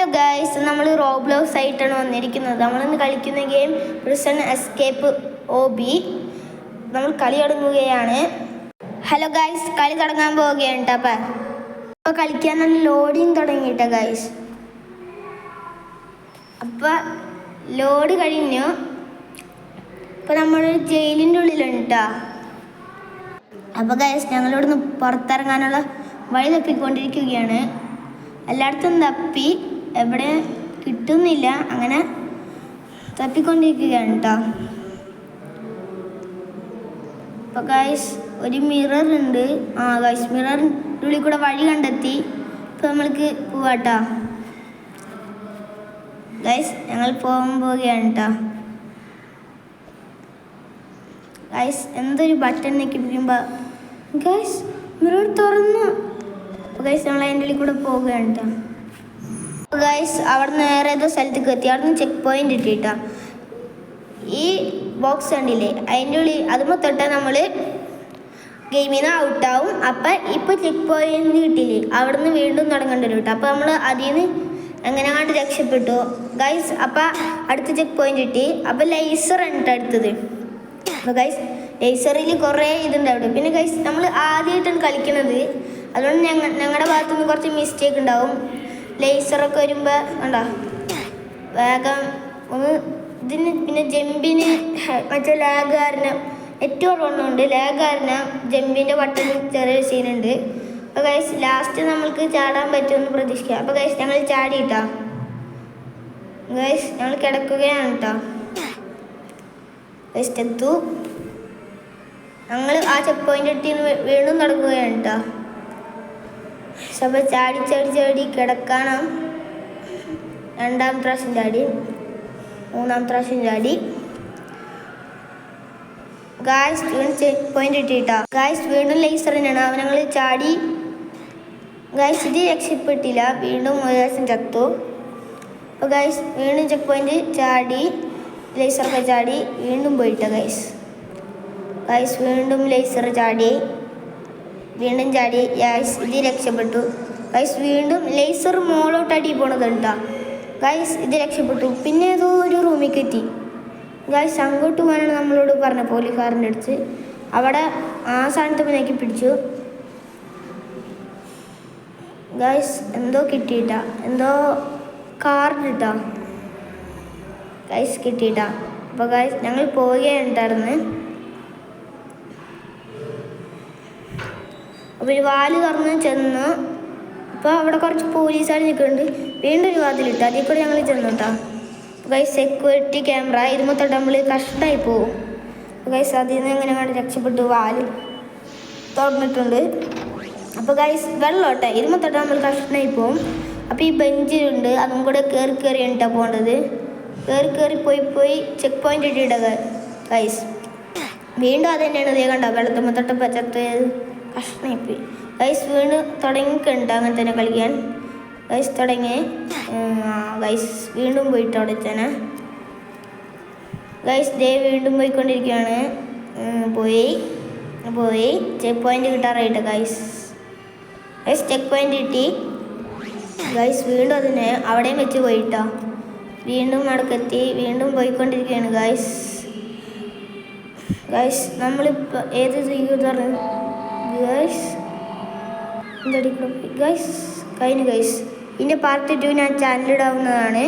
Hello guys, നമ്മൾ Roblox ആയിട്ടാണ് വന്നിരിക്കുന്നത്. നമ്മളിന്ന് കളിക്കുന്ന ഗെയിം പ്രിസൺ എസ്കേപ്പ് OB. നമ്മൾ കളി തുടങ്ങുകയാണ്. ഹലോ ഗൈസ്, കളി തുടങ്ങാൻ പോവുകയാണ് കേട്ടോ. അപ്പോൾ കളിക്കാനുള്ള ലോഡിങ് തുടങ്ങിയിട്ട ഗൈസ്. അപ്പോൾ ലോഡ് കഴിഞ്ഞു. ഇപ്പോൾ നമ്മൾ ജയിലിൻ്റെ ഉള്ളിലുണ്ട് കേട്ടോ. അപ്പോൾ ഗൈസ്, ഞങ്ങളിവിടുന്ന് പുറത്തിറങ്ങാനുള്ള വഴി തപ്പിക്കൊണ്ടിരിക്കുകയാണ്. എല്ലായിടത്തും തപ്പി, എവിടെ കിട്ടുന്നില്ല. അങ്ങനെ തപ്പിക്കൊണ്ടിരിക്കുകയാണ് കേട്ടോ. അപ്പോൾ ഗൈസ്, ഒരു മിറർ ഉണ്ട്. ഗൈസ്, മിററിൻ്റെ ഉള്ളിൽ കൂടെ വഴി കണ്ടെത്തി. ഇപ്പോൾ നമ്മൾക്ക് പോവാട്ടോ ഗൈസ്. ഞങ്ങൾ പോവുകയാണ് കേട്ടോ ഗൈസ്. എന്തൊരു ബട്ടൺ ഞെക്കിപ്പിക്കുമ്പോൾ ഗൈസ് മിറർ തുറന്നു. അപ്പോൾ ഗൈസ്, നമ്മൾ അതിൻ്റെ ഉള്ളിൽ കൂടെ പോവുകയാണ് കേട്ടോ. ഗൈസ്, അവിടെ നിന്ന് വേറെ ഏതോ സ്ഥലത്തേക്ക് എത്തി. അവിടെ നിന്ന് ചെക്ക് പോയിന്റ് ഇട്ടിട്ടാ. ഈ ബോക്സ് കണ്ടില്ലേ, അതിൻ്റെ ഉള്ളിൽ അതുമ്പോൾ തൊട്ടാൽ നമ്മൾ ഗെയിമിൽ നിന്ന് ഔട്ടാവും. അപ്പം ഇപ്പോൾ ചെക്ക് പോയിന്റ് കിട്ടിയില്ലേ, അവിടെ നിന്ന് വീണ്ടും തുടങ്ങേണ്ടി വരും കേട്ടോ. അപ്പോൾ നമ്മൾ അതിൽ നിന്ന് എങ്ങനെയാണ്ട് രക്ഷപ്പെട്ടു ഗൈസ്. അപ്പം അടുത്ത ചെക്ക് പോയിന്റ് കിട്ടി. അപ്പം ലേസർ ഉണ്ട് അടുത്തത്. അപ്പോൾ ഗൈസ്, ലേസറിൽ കുറേ ഇതുണ്ട് അവിടെ. പിന്നെ ഗൈസ്, നമ്മൾ ആദ്യമായിട്ടാണ് കളിക്കുന്നത്. അതുകൊണ്ട് ഞങ്ങളുടെ ഭാഗത്തുനിന്ന് കുറച്ച് മിസ്റ്റേക്ക് ഉണ്ടാവും. ലേസറൊക്കെ വരുമ്പോൾ കണ്ടോ വേഗം ഒന്ന് ഇതിന്. പിന്നെ ജമ്പിന് മറ്റേ ലാഗ് കാരണം ഏറ്റവും കുറവുണ്ട്. ലാഗ് കാരണം ജമ്പിൻ്റെ ബട്ടണിൽ ചെറിയൊരു സീനുണ്ട്. അപ്പോൾ ഗൈസ്, ലാസ്റ്റ് നമ്മൾക്ക് ചാടാൻ പറ്റുമെന്ന് പ്രതീക്ഷിക്കാം. അപ്പോൾ ഗൈസ്, ഞങ്ങൾ ചാടിയിട്ടാ ഗൈസ്. ഞങ്ങൾ കിടക്കുകയാണ് കേട്ടോ ഗൈസ്. എത്തു ഞങ്ങൾ ആ ചെക്ക് പോയിന്റ് ഇട്ടിന്ന് വീണ്ടും തുടങ്ങുകയാണ് കേട്ടോ. അപ്പോൾ ചാടി ചാടി ചാടി കിടക്കണം. രണ്ടാമത്തെ പ്രാവശ്യം ചാടി, മൂന്നാമത്തെ പ്രാവശ്യം ചാടി ഗായ്സ്. വീണ്ടും ചെക്ക് പോയിന്റ് ഇട്ടിട്ടാ ഗായ്സ്. വീണ്ടും ലേസറിനാണ് അവൻ. ഞങ്ങൾ ചാടി ഗായ്സ്. ഇത് രക്ഷപ്പെട്ടില്ല, വീണ്ടും ഒരു ദിവസം ചത്തു. അപ്പോൾ ഗായ്സ്, വീണ്ടും ചെക്ക് പോയിന്റ് ചാടി, ലേസറൊക്കെ ചാടി വീണ്ടും പോയിട്ടാ ഗായ്സ്. ഗായ്സ്, വീണ്ടും ലേസർ ചാടി, വീണ്ടും ചാടി ഗൈസ്. ഇത് രക്ഷപ്പെട്ടു ഗൈസ്. വീണ്ടും ലേസർ മോളോട്ട് അടി പോണത് കേട്ടോ ഗൈസ്. ഇത് രക്ഷപ്പെട്ടു. പിന്നെ ഏതോ ഒരു റൂമിൽ എത്തി ഗൈസ്. അങ്ങോട്ട് പോകാനാണ് നമ്മളോട് പറഞ്ഞ പോലീസുകാരൻ്റെ അടുത്ത്. അവിടെ ആ സ്ഥാനത്ത് പിന്നേക്ക് പിടിച്ചു ഗൈസ്. എന്തോ കിട്ടിയിട്ടാ, എന്തോ കാർഡ് ഇട്ടാ ഗൈസ്, കിട്ടിയിട്ടാ. അപ്പോൾ ഗൈസ്, ഞങ്ങൾ പോവുകയുണ്ടായിരുന്നു. അപ്പോൾ ഒരു വാല് തുറന്ന് ചെന്നു. അപ്പോൾ അവിടെ കുറച്ച് പോലീസുകാർ നിൽക്കുന്നുണ്ട്. വീണ്ടും ഒരു വാതിലിട്ട് അതിൽ കൂടെ ഞങ്ങൾ ചെന്നു കേട്ടോ. അപ്പോൾ ഗൈസ്, സെക്യൂരിറ്റി ക്യാമറ ഇരുമ്പോൾ തൊട്ട് നമ്മൾ കഷ്ടമായി പോകും. അപ്പോൾ ഗൈസ്, അതിൽ നിന്ന് എങ്ങനെ കണ്ട് രക്ഷപ്പെട്ടു. വാല് തുറന്നിട്ടുണ്ട്. അപ്പോൾ ഗൈസ്, വെള്ളോട്ടെ ഇരുമ്പോൾ തൊട്ട് നമ്മൾ കഷ്ടമായി പോകും. അപ്പോൾ ഈ ബെഞ്ചിലുണ്ട്, അതും കൂടെ കയറി കയറിയാണ് കേട്ടോ പോകേണ്ടത്. കയറി പോയി ചെക്ക് പോയിന്റ് ഇട്ടിട്ട ഗൈസ്. വീണ്ടും അത് തന്നെയാണ് ഇതേ കണ്ടോ, വെള്ളത്തുമ്പോൾ തൊട്ടപ്പോൾ ചത്തത് കഷ്ണമായിപ്പോയി ഗൈസ്. വീണ്ടും തുടങ്ങിയിട്ടുണ്ട് അങ്ങനെ തന്നെ കളിക്കാൻ ഗൈസ്. തുടങ്ങി ഗൈസ്. വീണ്ടും പോയിട്ട് അവിടെ തന്നെ ഗൈസ്. ദേ വീണ്ടും പോയിക്കൊണ്ടിരിക്കുകയാണ്. പോയി ചെക്ക് പോയിന്റ് കിട്ടാറായിട്ട് ഗൈസ്. ചെക്ക് പോയിന്റ് കിട്ടി ഗൈസ്. വീണ്ടും അതിനെ അവിടെയും വെച്ച് പോയിട്ടോ. വീണ്ടും അടക്കെത്തി വീണ്ടും പോയിക്കൊണ്ടിരിക്കുകയാണ് ഗൈസ്. നമ്മളിപ്പോൾ ഏത് ചെയ്തു ഗൈസ്. എന്തടി ഗൈസ് കഴിഞ്ഞു ഗൈസ്. ഇതിൻ്റെ പാർട്ട് 2 ഞാൻ ചാനലിടാവുന്നതാണ്.